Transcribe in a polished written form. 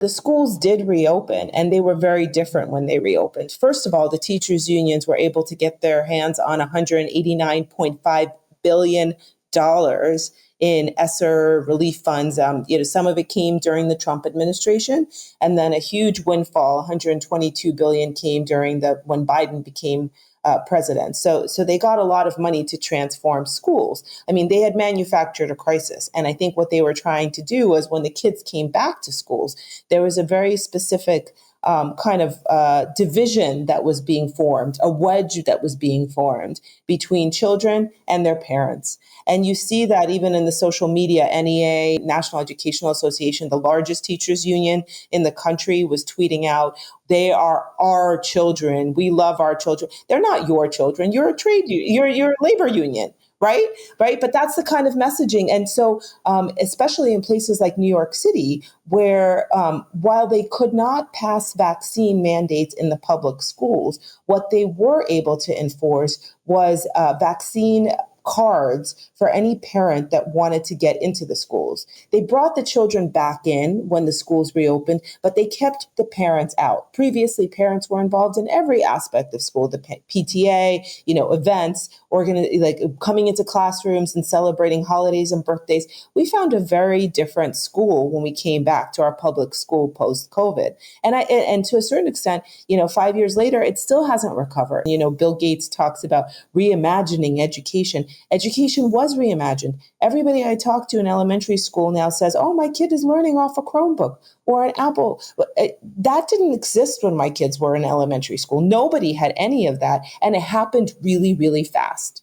The schools did reopen, and they were very different when they reopened. First of all, the teachers' unions were able to get their hands on $189.5 billion in ESSER relief funds. Some of it came during the Trump administration, and then a huge windfall, 122 billion, came during when Biden became president. So they got a lot of money to transform schools. I mean, they had manufactured a crisis. And I think what they were trying to do was when the kids came back to schools, there was a very specific division that was being formed, a wedge that was being formed between children and their parents. And you see that even in the social media. NEA, National Educational Association, the largest teachers union in the country, was tweeting out, they are our children. We love our children. They're not your children. You're a you're a labor union. Right. But that's the kind of messaging. And so especially in places like New York City, where while they could not pass vaccine mandates in the public schools, what they were able to enforce was vaccine cards for any parent that wanted to get into the schools. They brought the children back in when the schools reopened, but they kept the parents out. Previously, parents were involved in every aspect of school, the PTA, events, like coming into classrooms and celebrating holidays and birthdays. We found a very different school when we came back to our public school post-COVID. And to a certain extent, 5 years later, it still hasn't recovered. Bill Gates talks about reimagining education. Education was reimagined. Everybody I talk to in elementary school now says, oh, my kid is learning off a Chromebook or an Apple. That didn't exist when my kids were in elementary school. Nobody had any of that. And it happened really, really fast.